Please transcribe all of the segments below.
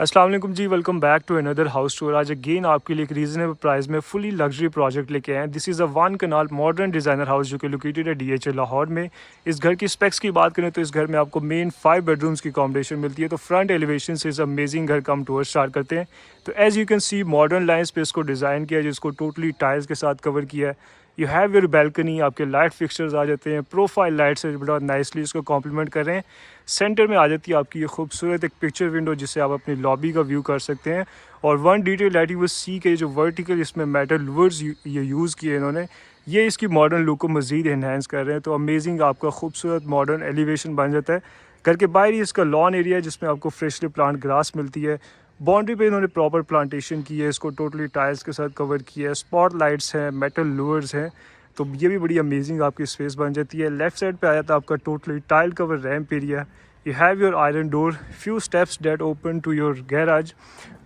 अस्सलाम वालेकुम जी, welcome back to another house tour. आज अगेन आपके लिए एक रीजनेबल प्राइस में फुली लग्जरी प्रोजेक्ट लेके आए हैं। This is a 1 kanal modern designer house जो कि लोकेटेड है DHA लाहौर में। इस घर की स्पेक्स की बात करें तो इस घर में आपको मेन 5 बेडरूम्स की अकोमोडेशन मिलती है। तो फ्रंट एलिवेशन से इस अमेजिंग घर का हम टूर स्टार्ट करते हैं। तो as you can see modern lines पे इसको डिज़ाइन किया है, जिसको टोटली टाइल्स के साथ कवर किया है। यू हैव योर बैल्कनी, आपके लाइट फिक्सचर्स आ जाते हैं, प्रोफाइल लाइट से बड़ा नाइसली इसको कॉम्प्लीमेंट कर रहे हैं। सेंटर में आ जाती है आपकी ये खूबसूरत एक पिक्चर विंडो, जिससे आप अपनी लॉबी का व्यू कर सकते हैं। और वन डिटेल लाइटिंग वो सी के जो वर्टिकल इसमें मेटल लूवर्स ये यूज़ किए इन्होंने, ये इसकी मॉडर्न लुक को मज़ीद इन्हेंस कर रहे हैं। तो अमेजिंग आपका खूबसूरत मॉडर्न एलिवेशन बन जाता है। घर के बाहर ही इसका लॉन एरिया है, जिसमें आपको फ्रेशली प्लांट ग्रास मिलती है। बाउंड्री पे इन्होंने प्रॉपर प्लांटेशन की है, इसको टोटली टाइल्स के साथ कवर किया है। स्पॉट लाइट्स हैं, मेटल लूवर्स हैं, तो ये भी बड़ी अमेजिंग आपकी स्पेस बन जाती है। लेफ्ट साइड पे आ जाता है आपका totally tile cover ramp area. You have your iron door, few steps that open to your garage.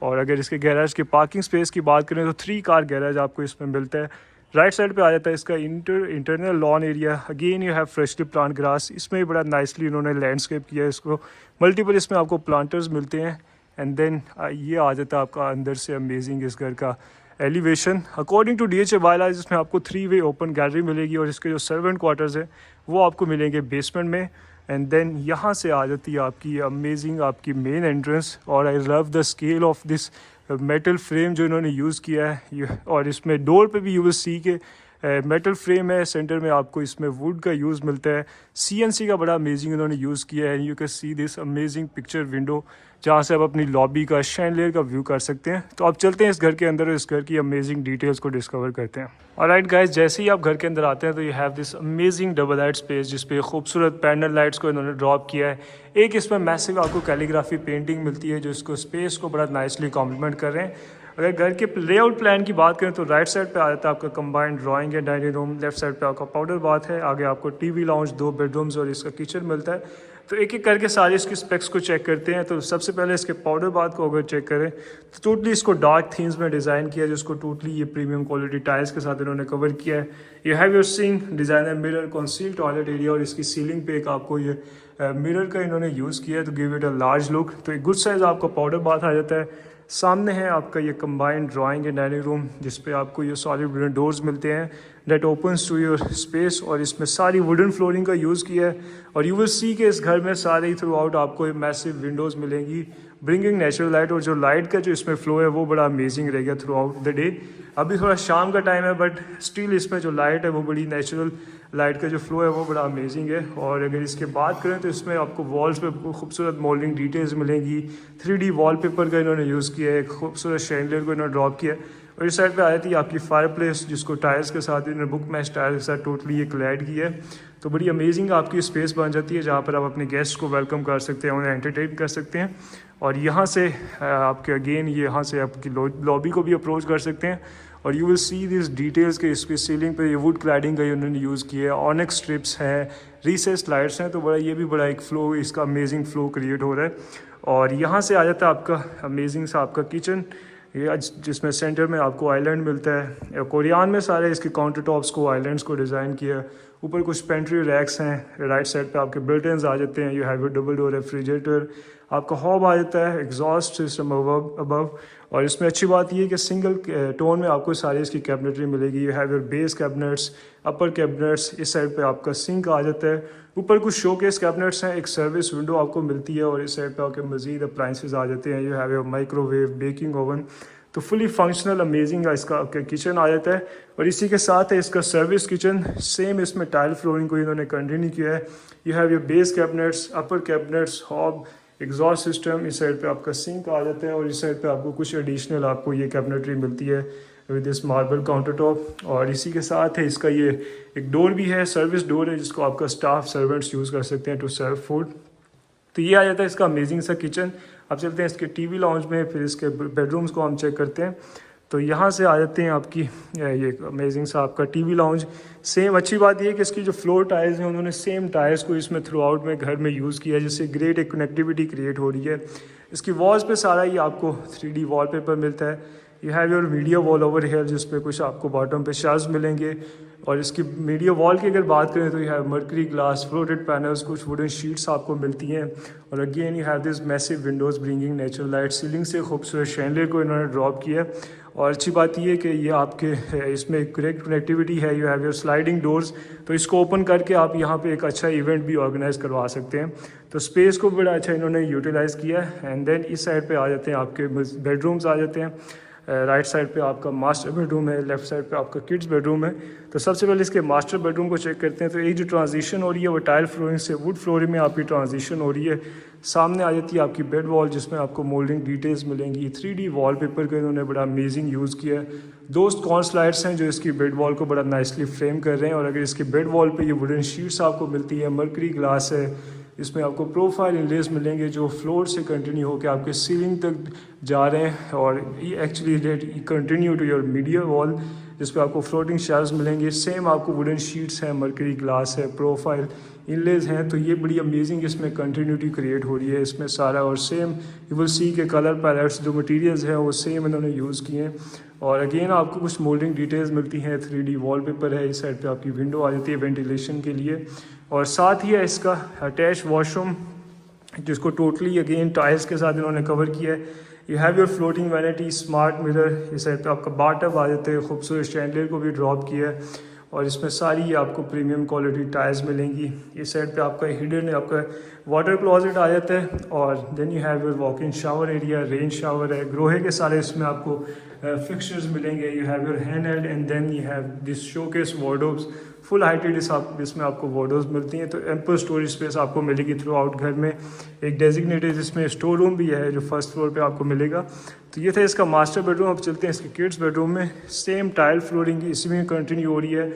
और अगर इसके गैराज के पार्किंग स्पेस की बात करें तो 3 कार गैराज आपको इसमें मिलता है। राइट साइड पे आ जाता है इसका internal lawn area. Again you have freshly plant grass, इसमें भी बड़ा नाइसली इन्होंने लैंडस्केप किया है इसको। मल्टीपल इसमें आपको प्लांटर्स मिलते हैं। एंड देन ये आ जाता है आपका अंदर से अमेजिंग इस घर का elevation. According to DHA bylaws इसमें आपको 3 वे ओपन गैलरी मिलेगी, और इसके जो सर्वेंट क्वार्टर्स है वो आपको मिलेंगे बेसमेंट में। एंड देन यहाँ से आ जाती है आपकी अमेजिंग आपकी मेन एंट्रेंस। और I love the scale of this metal frame जो इन्होंने यूज़ किया है। और इसमें डोर पे भी यू विल सी के मेटल फ्रेम है। सेंटर में आपको इसमें वुड का यूज़ मिलता है। CNC का बड़ा अमेजिंग इन्होंने यूज़ किया है। You can see this amazing picture window, जहाँ से आप अपनी लॉबी का शैंडलियर का व्यू कर सकते हैं। तो आप चलते हैं इस घर के अंदर और इस घर की अमेजिंग डिटेल्स को डिस्कवर करते हैं। ऑलराइट गाइस, जैसे ही आप घर के अंदर आते हैं तो you have this amazing double light space, जिस पे खूबसूरत पैनल लाइट्स को इन्होंने ड्रॉप किया है। एक इसमें मैसिव आपको कैलीग्राफी पेंटिंग मिलती है, जो इसको स्पेस को बड़ा नाइसली कॉम्प्लीमेंट कर रहे हैं। अगर घर के लेआउट प्लान की बात करें तो राइट साइड पे आ जाता है आपका कंबाइंड ड्राइंग है, डाइनिंग रूम। लेफ्ट साइड पे आपका पाउडर बाथ है। आगे आपको टीवी लाउंज, 2 बेडरूम्स और इसका किचन मिलता है। तो एक एक करके सारे इसके स्पेक्स को चेक करते हैं। तो सबसे पहले इसके पाउडर बाथ को अगर चेक करें तो टोटली इसको डार्क थीम्स में डिज़ाइन किया है, जिसको टोटली ये प्रीमियम क्वालिटी टाइल्स के साथ इन्होंने कवर किया है। ये have your sink, designer mirror, conceal toilet area, और इसकी सीलिंग पे एक आपको ये मिरर का इन्होंने यूज़ किया है to give it a large look. तो एक गुड साइज़ आपका पाउडर बाथ आ जाता है। सामने है आपका ये combined drawing and dining room, जिसपे आपको ये सॉलिड वुडन डोर्स मिलते हैं that opens to your space. और इसमें सारी वुडन फ्लोरिंग का यूज़ किया है। और यू विल सी के इस घर में सारे ही थ्रू आउट आपको ये मैसिव विंडोज़ मिलेंगी, ब्रिंगिंग नेचुरल लाइट। और जो लाइट का जो इसमें फ्लो है वो बड़ा अमेजिंग रहेगा थ्रू आउट द डे। अभी थोड़ा शाम का टाइम है, बट स्टिल इसमें जो लाइट है वो बड़ी नेचुरल लाइट का जो फ्लो है वो बड़ा अमेजिंग है। और अगर इसके बात करें तो इसमें आपको वॉल्स पे खूबसूरत मोल्डिंग डिटेल्स मिलेंगी। 3D वॉलपेपर का इन्होंने यूज़ किया है, एक खूबसूरत शैंडलियर को इन्होंने ड्रॉप किया है। और इस साइड पे आ जाती है आपकी फायर प्लेस, जिसको टायर्स के साथ इन्होंने बुक मैच टायर्स के साथ टोटली एक क्लैड किया है। तो बड़ी अमेजिंग आपकी स्पेस बन जाती है, जहाँ पर आप अपने गेस्ट को वेलकम कर सकते हैं, उन्हें एंटरटेन कर सकते हैं। और यहाँ से आपके अगेन यहाँ से आपकी लॉबी को भी अप्रोच कर सकते हैं। और you will see this details के इसकी सीलिंग पे ये वुड क्लैडिंग का उन्होंने यूज़ किया है। ऑनेक्स स्ट्रिप्स हैं, रिसेस लाइट्स हैं। तो बड़ा ये भी बड़ा एक फ्लो, इसका अमेजिंग फ्लो क्रिएट हो रहा है। और यहाँ से आ जाता है आपका अमेजिंग सा आपका किचन, ये जिसमें सेंटर में आपको आइलैंड मिलता है। कोरियान में सारे इसके काउंटर टॉप्स को, आइलैंड्स को डिज़ाइन किया। ऊपर कुछ पेंट्री रैक्स हैं। राइट साइड पे आपके बिल्ट-इन्स आ जाते हैं। You have your double door refrigerator, आपका हॉब आ जाता है, एग्जॉस्ट सिस्टम अबव। और इसमें अच्छी बात ये है कि सिंगल टोन में आपको सारी इसकी कैबिनेटरी मिलेगी। You have your base cabinets, upper cabinets. इस साइड पे आपका सिंक आ जाता है। ऊपर कुछ शोकेस कैबिनेट्स हैं, एक सर्विस विंडो आपको मिलती है। और इस साइड पे आपके मजीद अप्लाइंसेस आ जाते हैं। You have your microwave, baking oven. तो फुली फंक्शनल अमेजिंग इसका किचन आ जाता है। और इसी के साथ है इसका सर्विस किचन। सेम इसमें टाइल फ्लोरिंग को इन्होंने कंटिन्यू किया है। You have your base cabinets, upper cabinets, hob, exhaust system. इस साइड पे आपका सिंक आ जाता है। और इस साइड पे आपको कुछ एडिशनल आपको ये कैबिनेटरी मिलती है with this marble counter top. और इसी के साथ है इसका ये एक डोर भी है, सर्विस डोर है, जिसको आपका स्टाफ सर्वेंट्स यूज़ कर सकते हैं टू सर्व फूड। तो ये आ जाता है इसका अमेजिंग सा किचन। अब चलते हैं इसके टीवी लाउंज में, फिर इसके बेडरूम्स को हम चेक करते हैं। तो यहाँ से आ जाते हैं आपकी ये अमेजिंग सा आपका टीवी लाउंज। सेम अच्छी बात ये है कि इसकी जो फ्लोर टाइल्स हैं उन्होंने सेम टायर्स को इसमें थ्रू आउट में घर में यूज़ किया है, जिससे ग्रेट एक कनेक्टिविटी क्रिएट हो रही है। इसकी वॉल्स पे सारा ही आपको 3D वॉलपेपर मिलता है। You have your media wall over here जिस पे कुछ आपको बॉटम पे शेल्व्स मिलेंगे। और इसकी मीडिया वॉल की अगर बात करें तो you have mercury glass, floated panels, कुछ वुडन शीट्स आपको मिलती हैं। और again you have this massive Windows bringing natural light. Ceiling से खूबसूरत शैंडलियर को इन्होंने ड्रॉप किया है। और अच्छी बात यह है कि ये आपके इसमें करेक्ट कनेक्टिविटी है। You have your sliding doors, तो इसको ओपन करके आप यहाँ पे एक अच्छा इवेंट भी ऑर्गेनाइज करवा सकते हैं। तो स्पेस को बड़ा अच्छा इन्होंने यूटिलाइज़ किया है। एंड देन इस साइड पे आ जाते हैं आपके बेडरूम्स आ जाते हैं। राइट साइड पे आपका मास्टर बेडरूम है, लेफ्ट साइड पे आपका किड्स बेडरूम है। तो सबसे पहले इसके मास्टर बेडरूम को चेक करते हैं। तो एक जो ट्रांजिशन हो रही है वो टाइल फ्लोरिंग से वुड फ्लोरिंग में आपकी ट्रांजिशन हो रही है। सामने आ जाती है आपकी बेड वॉल जिसमें आपको मोल्डिंग डिटेल्स मिलेंगी। 3D वॉलपेपर का इन्होंने बड़ा अमेजिंग यूज़ किया है। दो कॉर्न स्लाइड्स हैं जो इसकी बेड वॉल को बड़ा नाइसली फ्रेम कर रहे हैं। और अगर इसके बेड वॉल पे ये वुडन शीट्स आपको मिलती है, मर्करी ग्लास है, इसमें आपको प्रोफाइल इनलेस मिलेंगे जो फ्लोर से कंटिन्यू होकर आपके सीलिंग तक जा रहे हैं। और ये actually continue to your media wall जिस पे आपको फ्लोटिंग शेल्व्स मिलेंगे। सेम आपको वुडन शीट्स हैं, मर्करी ग्लास है, प्रोफाइल इनलेस हैं। तो ये बड़ी अमेजिंग इसमें कंटिन्यूटी क्रिएट हो रही है इसमें सारा। और सेम यू विल सी के कलर पैलेट्स जो मटेरियल्स हैं वो सेम इन्होंने यूज़ किए हैं। और अगेन आपको कुछ मोल्डिंग डिटेल्स मिलती हैं। 3D वॉलपेपर है। इस साइड पे आपकी विंडो आ जाती है वेंटिलेशन के लिए। और साथ ही है इसका अटैच वॉशरूम जिसको टोटली अगेन टाइल्स के साथ इन्होंने कवर किया है। You have your floating vanity, smart mirror. इस साइड पे आपका बाटअप आ जाते हैं। खूबसूरत शैंडलियर को भी ड्रॉप किया है। और इसमें सारी आपको प्रीमियम क्वालिटी टाइल्स मिलेंगी। इस साइड पे आपका हिडन आपका वाटर क्लोजेट आ जाता है। और then you have your walk in shower area, rain shower है, ग्रोहे के सारे इसमें आपको फिक्सचर्स मिलेंगे। You have your hand held and then you have this showcase wardrobes, full heighted इसमें आपको वार्डरोब्स मिलती हैं। तो एम्पल स्टोरेज स्पेस आपको मिलेगी थ्रू आउट घर में। एक डेजिग्नेटेड जिसमें स्टोर रूम भी है जो फर्स्ट फ्लोर पे आपको मिलेगा। तो ये था इसका मास्टर बेडरूम। अब चलते हैं इसके किड्स बेडरूम में। सेम टाइल फ्लोरिंग इसी में कंटिन्यू हो रही है।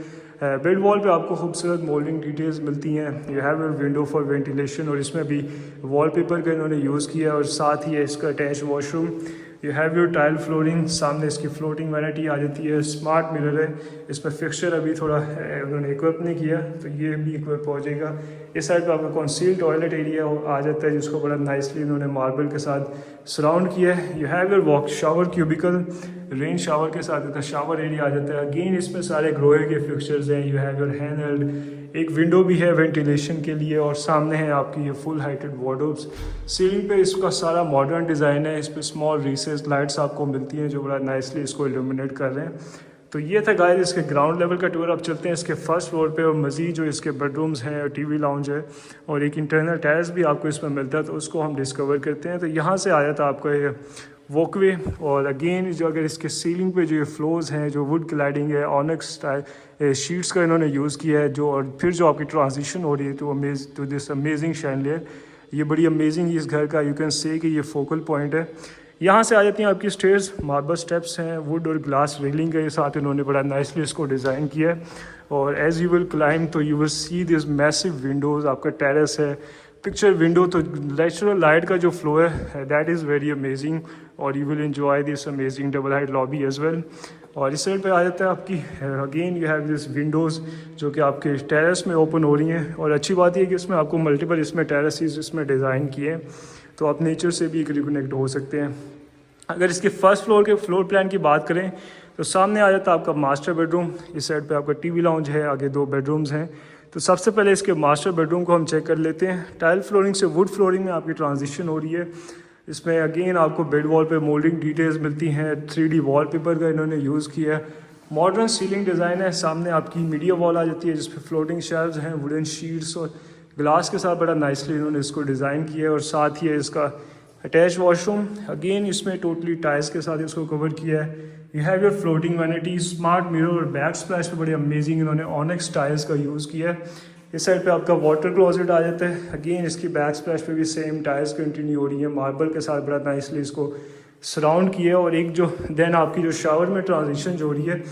बेड वॉल पे आपको खूबसूरत मोल्डिंग डिटेल्स मिलती हैं। You have your window for ventilation और इसमें भी वॉलपेपर का इन्होंने यूज़ किया है। और साथ ही है इसका attach washroom. You have your tile flooring, सामने इसकी फ्लोटिंग वैनिटी आ जाती है। स्मार्ट मिरर है। इसमें फिक्सचर अभी थोड़ा उन्होंने इक्विप नहीं किया तो ये भी इक्विप हो जाएगा। इस साइड पे आपका कॉन्सील टॉयलेट एरिया आ जाता है जिसको बड़ा नाइसली इन्होंने मार्बल के साथ सराउंड किया है। You have your walk shower cubicle, rain shower के साथ इसका शावर एरिया आ जाता है। अगेन इसमें सारे ग्रोहे के फिक्सचर्स हैं। You have your hand held, एक विंडो भी है वेंटिलेशन के लिए। और सामने है आपकी ये फुल हाइटेड वार्डरोब्स। सीलिंग पे इसका सारा मॉडर्न डिज़ाइन है। इस पर स्मॉल रिसेस लाइट्स आपको मिलती हैं जो बड़ा नाइसली इसको इल्यूमिनेट कर रहे हैं। तो ये था गाइस इसके ग्राउंड लेवल का टूर। अब चलते हैं इसके फर्स्ट फ्लोर पे और मज़ीद जो इसके बेडरूम्स हैं, टीवी लाउंज है और एक इंटरनल टेरेस भी आपको इसमें मिलता है। तो उसको हम डिस्कवर करते हैं। तो यहाँ से आ जाता है आपका ये वॉकवे। और अगेन जो अगर इसके सीलिंग पे जो ये फ्लोर्स हैं जो वुड क्लैडिंग है, ऑनिक्स स्टाइल शीट्स का इन्होंने यूज़ किया है जो। और फिर जो आपकी ट्रांजिशन हो रही है टू दिस अमेजिंग शैंडलियर, ये बड़ी अमेजिंग इस घर का यू कैन से कि ये फोकल पॉइंट है। यहाँ से आ जाती हैं आपकी स्टेयर्स, मार्बल स्टेप्स हैं, वुड और ग्लास रेलिंग के साथ इन्होंने बड़ा नाइसली इसको डिज़ाइन किया है। और एज़ यू विल क्लाइम तो you will see this massive windows, आपका टेरेस है, पिक्चर विंडो। तो नेचुरल लाइट का जो फ्लो है दैट इज़ वेरी अमेजिंग। और you will enjoy this amazing double height lobby as well. और इस साइड पे आ जाता है आपकी again you have this windows जो कि आपके टेरेस में ओपन हो रही हैं। और अच्छी बात यह कि इसमें आपको मल्टीपल इसमें टेरेसेस इसमें डिज़ाइन किए हैं तो आप नेचर से भी रिकनेक्ट हो सकते हैं। अगर इसके फर्स्ट फ्लोर के फ्लोर प्लान की बात करें तो सामने आ जाता है आपका मास्टर बेडरूम। इस साइड पे आपका टीवी लाउंज है, आगे दो बेडरूम्स हैं। तो सबसे पहले इसके मास्टर बेडरूम को हम चेक कर लेते हैं। टाइल फ्लोरिंग से वुड फ्लोरिंग में आपकी ट्रांजिशन हो रही है। इसमें अगेन आपको बेड वॉल पे मोल्डिंग डिटेल्स मिलती हैं। 3D वॉलपेपर का इन्होंने यूज़ किया है। मॉडर्न सीलिंग डिज़ाइन है। सामने आपकी मीडिया वॉल आ जाती है जिसपे फ्लोटिंग शेल्व्स हैं, वुडन शीट्स और ग्लास के साथ बड़ा नाइसली इन्होंने इसको डिज़ाइन किया है। और साथ ही है इसका अटैच वॉशरूम। अगेन इसमें टोटली टाइल्स के साथ इसको कवर किया है। You have your floating vanity, smart mirror और बैक स्प्लैश पे बड़े अमेजिंग इन्होंने ऑनिक्स टाइल्स का यूज़ किया है। इस साइड पे आपका वाटर क्लोजेट आ जाता है। अगेन इसकी बैक स्प्लैश पे भी सेम टाइल्स कंटिन्यू हो रही है, मार्बल के साथ बड़ा नाइसली इसको सराउंड किया है। और एक जो देन आपकी जो शावर में ट्रांजिशन जो हो रही है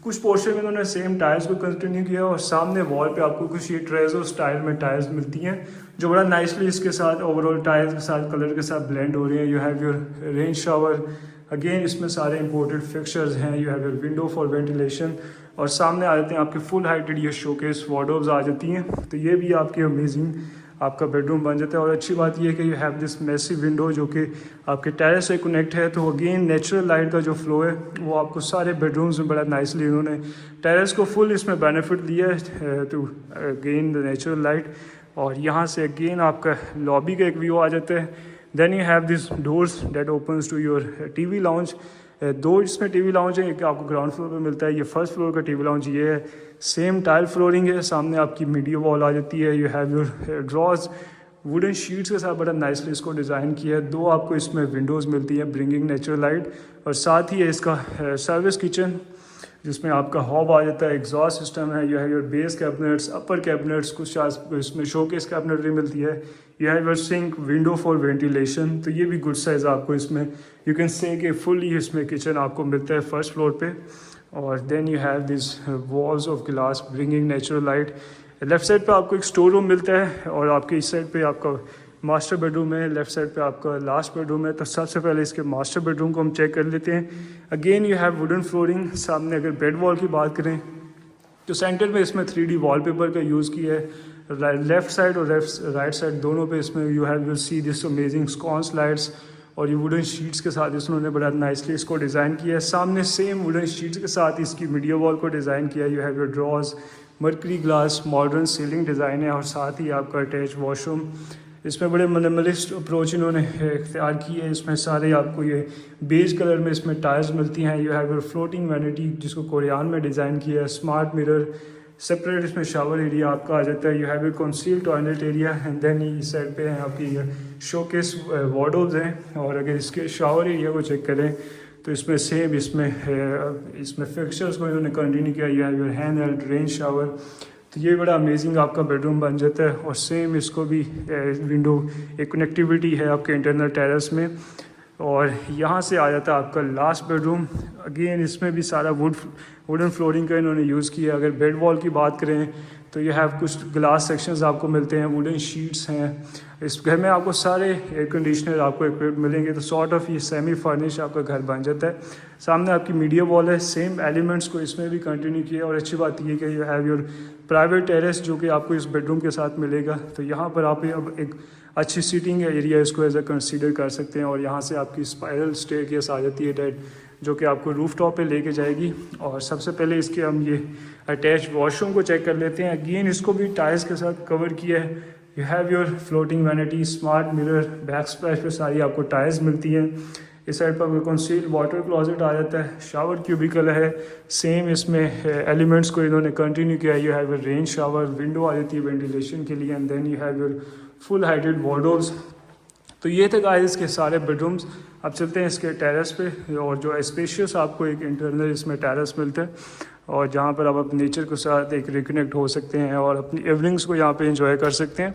कुछ पोर्शन में उन्होंने सेम टाइल्स को कंटिन्यू किया। और सामने वॉल पे आपको कुछ ये ट्रेजो स्टाइल में टाइल्स मिलती हैं जो बड़ा नाइसली इसके साथ ओवरऑल टाइल्स के साथ कलर के साथ ब्लेंड हो रही है। You have your rain shower. Again इसमें सारे इंपोर्टेड फिक्सचर्स हैं। You have your window for ventilation. और सामने आ जाते हैं आपके फुल हाइटेड ये शोकेस वार्डरोब्स आ जाती हैं। तो ये भी आपके अमेजिंग आपका बेडरूम बन जाता है। और अच्छी बात यह है कि you have this massive window जो कि आपके टेरेस से कनेक्ट है। तो अगेन नेचुरल लाइट का जो फ्लो है वो आपको सारे बेडरूम्स में बड़ा नाइसली उन्होंने टेरेस को फुल इसमें बेनिफिट दिया है to gain the natural light. और यहाँ से अगेन आपका लॉबी का एक व्यू आ जाता है। Then you have this doors that opens to your TV lounge. दो इसमें टीवी लाउंज है, एक आपको ग्राउंड फ्लोर पे मिलता है, ये फर्स्ट फ्लोर का टीवी लाउंज ये है। सेम टाइल फ्लोरिंग है, सामने आपकी मीडिया वॉल आ जाती है। You have your drawers wooden sheets के साथ बड़ा नाइसली इसको डिज़ाइन किया है। दो आपको इसमें विंडोज़ मिलती हैं ब्रिंगिंग नेचुरल लाइट। और साथ ही है इसका सर्विस किचन जिसमें आपका हॉब आ जाता है, एग्जॉस्ट सिस्टम है। You have your base cabinets, upper cabinets, कुछ इसमें शोकेस कैबिनेट भी मिलती है। You have your sink, window for ventilation, तो ये भी गुड साइज़ आपको इसमें यू कैन से कि फुली इसमें किचन आपको मिलता है फर्स्ट फ्लोर पे। और then you have this walls of glass bringing natural light. Left side पे आपको एक स्टोर रूम मिलता है और आपके इस साइड पे आपका मास्टर बेडरूम है, लेफ्ट साइड पे आपका लास्ट बेडरूम है। तो सबसे पहले इसके मास्टर बेडरूम को हम चेक कर लेते हैं। Again you have wooden flooring. सामने अगर बेड वॉल की बात करें तो सेंटर में इसमें 3D वॉलपेपर का यूज़ किया है। लेफ्ट साइड और राइट साइड दोनों पे इसमें you have will see this amazing sconce lights और ये वुडन शीट्स के साथ इसने बड़ा नाइसली इसको डिज़ाइन किया है। सामने सेम वुडन शीट्स के साथ इसकी मीडिया वॉल को डिज़ाइन किया है। You have your drawers, mercury glass, modern ceiling design है और साथ ही आपका अटैच वॉशरूम। इसमें बड़े मिनिमलिस्ट अप्रोच इन्होंने इख्तियार की है। इसमें सारे आपको ये बेज कलर में इसमें टाइल्स मिलती हैं। You have your floating vanity जिसको कोरियान में डिज़ाइन किया है, स्मार्ट मिरर, सेपरेट इसमें शावर एरिया आपका आ जाता है। You have your concealed toilet area and then इस साइड पे हैं आपकी शोकेस वार्डरोब्स हैं। और अगर इसके शावर एरिया को चेक करें तो इसमें सेम इसमें फिक्सचर्स को इन्होंने कंटिन्यू किया। You have your hand held rain shower. तो ये बड़ा अमेजिंग आपका बेडरूम बन जाता है। और सेम इसको भी विंडो एक कनेक्टिविटी है आपके इंटरनल टेरेस में। और यहाँ से आ जाता है आपका लास्ट बेडरूम। अगेन इसमें भी सारा वुडन फ्लोरिंग का इन्होंने यूज़ किया। अगर बेड वॉल की बात करें तो ये हैव कुछ ग्लास सेक्शंस आपको मिलते हैं, वुडन शीट्स हैं। इस घर में आपको सारे एयर कंडीशनर आपको इक्विप्ड मिलेंगे। तो सॉर्ट ऑफ ये सेमी फर्निश आपका घर बन जाता है। सामने आपकी मीडिया वॉल है, सेम एलिमेंट्स को इसमें भी कंटिन्यू किया। और अच्छी बात ये कि you have your private terrace जो कि आपको इस बेडरूम के साथ मिलेगा। तो यहाँ पर आप अब एक अच्छी सीटिंग एरिया इसको एज अ कंसीडर कर सकते हैं। और यहाँ से आपकी स्पाइरल स्टेयरकेस आ जाती है डेट जो कि आपको रूफ टॉप पे लेके जाएगी। और सबसे पहले इसके हम ये अटैच वॉशरूम को चेक कर लेते हैं। अगेन इसको भी टाइल्स के साथ कवर किया है। You have your floating vanity, smart mirror, back splash पे सारी आपको टाइल्स मिलती हैं। इस साइड पर कंसील्ड वाटर क्लोजेट आ जाता है, शावर क्यूबिकल है। सेम इसमें एलिमेंट्स को इन्होंने कंटिन्यू किया है। You have your rain shower, window आ जाती है वेंटिलेशन के लिए and then you have your full heighted wardrobes. तो ये थे गाइस इसके सारे बेडरूम्स। अब चलते हैं इसके टेरेस पे और जो स्पेशियस आपको एक इंटरनल इसमें टेरेस मिलता है और जहाँ पर आप अपने नेचर के साथ एक रिकनेक्ट हो सकते हैं और अपनी इवनिंग्स को यहाँ पे एंजॉय कर सकते हैं।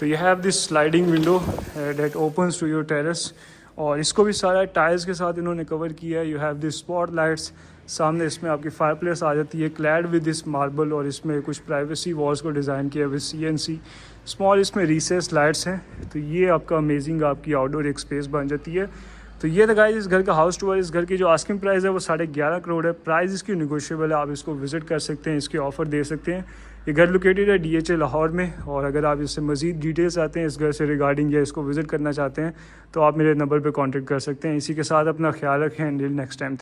तो you have this sliding window that opens to your terrace और इसको भी सारा टाइल्स के साथ इन्होंने कवर किया है। You have this spot lights, सामने इसमें आपकी फायर प्लेस आ जाती है क्लैड विद दिस मार्बल और इसमें कुछ प्राइवेसी वॉल्स को डिज़ाइन किया विद CNC। स्मॉल इसमें रिसेस लाइट्स हैं। तो ये आपका अमेजिंग आपकी आउटडोर एक स्पेस बन जाती है। तो ये था गाइस इस घर का हाउस टूर। इस घर की जो आस्किंग प्राइस है वो 11.5 करोड़ है। प्राइस इसकी निगोशिएबल है, आप इसको विजिट कर सकते हैं, इसके ऑफ़र दे सकते हैं। ये घर लोकेटेड है DHA लाहौर में। और अगर आप इससे मज़ीद डिटेल्स आते हैं इस घर से रिगार्डिंग या इसको विज़िट करना चाहते हैं तो आप मेरे नंबर पर कॉन्टैक्ट कर सकते हैं। इसी के साथ अपना ख्याल रखें। Next time.